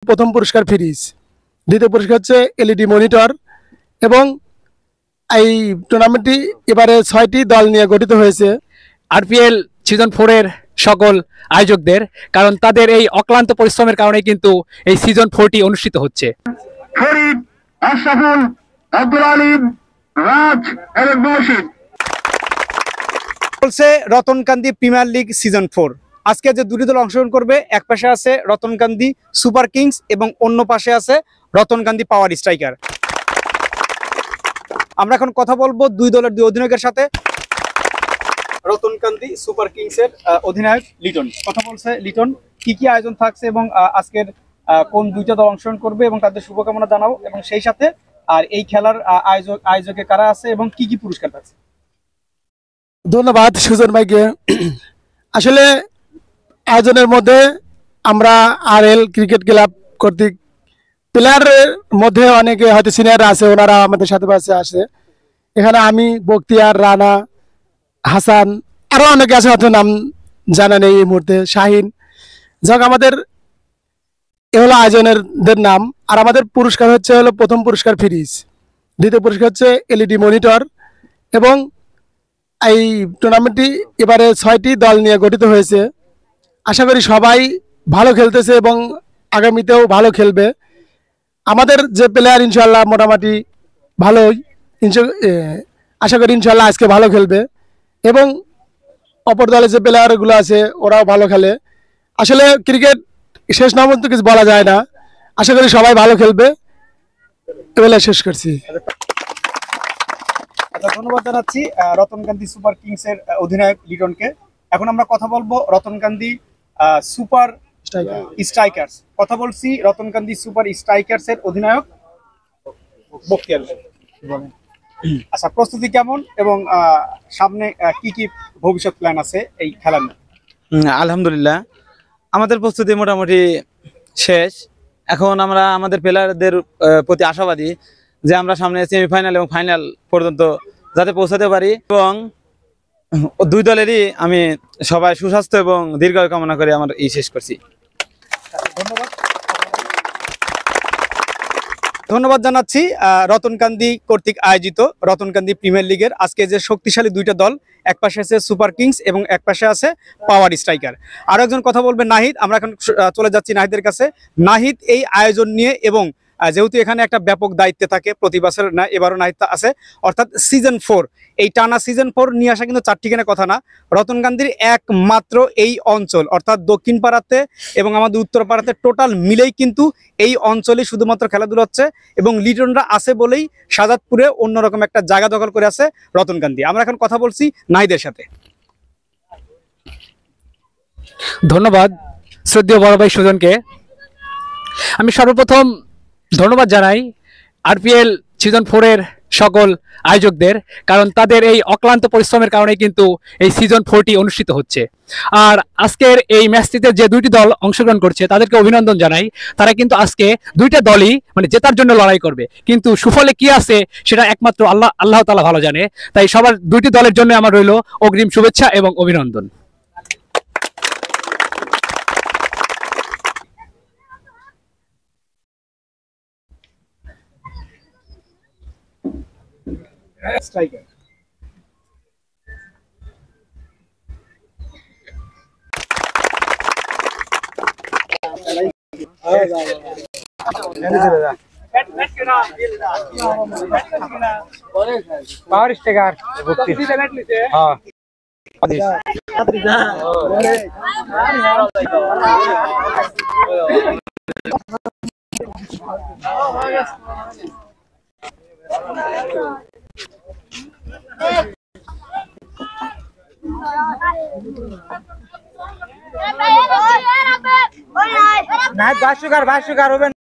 প্রথম পুরস্কার ফ্রিজ, দ্বিতীয় পুরস্কার হচ্ছে এলইডি মনিটর এবং এই টুর্নামেন্টটি এবারে 6টি দল নিয়ে গঠিত হয়েছে। আরপিএল সিজন 4 এর সকল আয়োজকদের, কারণ তাদের এই অক্লান্ত পরিশ্রমের কারণে কিন্তু এই সিজন 4টি অনুষ্ঠিত হচ্ছে। ফরিদ, আশরাফুল, আব্দুল আলিম, রাজ এবং মহসিন বলছে রতনকান্দি প্রিমিয়ার লিগ সিজন 4। আজকে যে দুটি দল অংশগ্রহণ করবে, এক পাশে আছে রতনকান্দি সুপার কিংস এবং অন্য পাশে আছে রতনকান্দি পাওয়ার স্ট্রাইকার। আমরা এখন কথা বলবো দুই দলের দুই অধিনায়কের সাথে। রতনকান্দি সুপার কিংস এর অধিনায়ক লিটন কথা বলছে। লিটন, কি কি আয়োজন থাকছে এবং আজকের কোন দুইটা দল অংশগ্রহণ করবে এবং তাদের শুভকামনা জানাও, এবং সেই সাথে আর এই খেলার আয়োজকে কারা আছে এবং কি কি পুরস্কার থাকছে। ধন্যবাদ সুজন ভাইকে। আসলে আয়োজনের মধ্যে আমরা আরএল ক্রিকেট ক্লাব কর্তৃক প্লেয়ারের মধ্যে অনেকে হয়তো সিনিয়র আছে, ওনারা আমাদের সাথে পাশে আসে। এখানে আমি, বখতিয়ার, রানা, হাসান, আরো অনেকে আছে, হয়তো নাম জানা নেই এই মুহূর্তে, শাহিন। যাক, আমাদের এ হলো আয়োজনের নাম। আর আমাদের পুরস্কার হচ্ছে প্রথম পুরস্কার ফ্রিজ, দ্বিতীয় পুরস্কার হচ্ছে এলইডি মনিটর এবং এই টুর্নামেন্টটি এবারে 6টি দল নিয়ে গঠিত হয়েছে। আশা করি সবাই ভালো খেলতেছে এবং আগামীতেও ভালো খেলবে। আমাদের যে প্লেয়ার ইনশাল্লাহ মোটামুটি ভালোই, আশা করি ইনশাল্লাহ আজকে ভালো খেলবে এবং অপর দলে যে প্লেয়ারগুলো আছে ওরাও ভালো খেলে। আসলে ক্রিকেট শেষ না পর্যন্ত কিছু বলা যায় না। আশা করি সবাই ভালো খেলবে। এবেলা শেষ করছি। ধন্যবাদ জানাচ্ছি রতনকান্দি সুপার কিংস এর অধিনায়ক লিটনকে। এখন আমরা কথা বলবো রতনকান্দি সুপার স্ট্রাইকার্স। কথা বলছি রতনকান্দি সুপার স্ট্রাইকার্স এর অধিনায়ক বখতিয়ার। আচ্ছা, প্রস্তুতি কেমন এবং সামনে কি কি ভবিষ্যৎ প্ল্যান আছে এই খেলার নিয়ে? আলহামদুলিল্লাহ, আমাদের প্রস্তুতি মোটামুটি শেষ। এখন আমরা আমাদের প্লেয়ারদের প্রতি আশাবাদী যে আমরা সামনে সেমিফাইনাল এবং ফাইনাল পর্যন্ত যাতে পৌঁছাতে পারি, এবং দুই দলেরই আমি সবাই সুস্বাস্থ্য এবং দীর্ঘায়ু কামনা করে আমার শেষ করছি। ধন্যবাদ জানাচ্ছি রতনকান্দি কর্তৃক আয়োজিত রতনকান্দি প্রিমিয়ার লিগের আজকে যে শক্তিশালী দুইটা দল, এক পাশে আছে সুপার কিংস এবং এক পাশে আছে পাওয়ার স্ট্রাইকার। আরো একজন কথা বলবে নাহিদ। আমরা এখন চলে যাচ্ছি নাহিদের কাছে। নাহিদ, এই আয়োজন নিয়ে এবং যেহেতু এখানে একটা ব্যাপক দায়িত্বে থাকে প্রতি বছর না, এবারও নাহিদ আছে, অর্থাৎ সিজন 4, এই টানা সিজন 4 নিয়ে আসা কিন্তু চারটিখানে কথা না। রতনকান্দির একমাত্র এই অঞ্চল অর্থাৎ দক্ষিণ পাড়াতে এবং আমাদের উত্তর পাড়াতে টোটাল মিলেই কিন্তু এই অঞ্চলে শুধুমাত্র খেলাধুলা হচ্ছে, এবং লিটনরা আছে বলেই সাজাদপুরে অন্যরকম একটা জায়গা দখল করে আছে রতনকান্দি। আমরা এখন কথা বলছি নাহিদের সাথে। ধন্যবাদ শ্রদ্ধেয় বড় ভাই সুজনকে। আমি সর্বপ্রথম ধন্যবাদ জানাই আরপিএল সিজন 4 এর সকল আয়োজকদের, কারণ তাদের এই অক্লান্ত পরিশ্রমের কারণে কিন্তু এই সিজন 4টি অনুষ্ঠিত হচ্ছে। আর আজকের এই ম্যাচটিতে যে দুইটি দল অংশগ্রহণ করছে তাদেরকে অভিনন্দন জানাই। তারা কিন্তু আজকে দুইটা দলই জেতার জন্য লড়াই করবে, কিন্তু সুফলে কি আছে সেটা একমাত্র আল্লাহ তাআলা ভালো জানে। তাই সবার দুইটি দলের জন্য আমার রইল অগ্রিম শুভেচ্ছা এবং অভিনন্দন। স্ট্রাইকার পাওয়ার স্ট্রাইকার। হ্যাঁ, না 22 কার হবেন।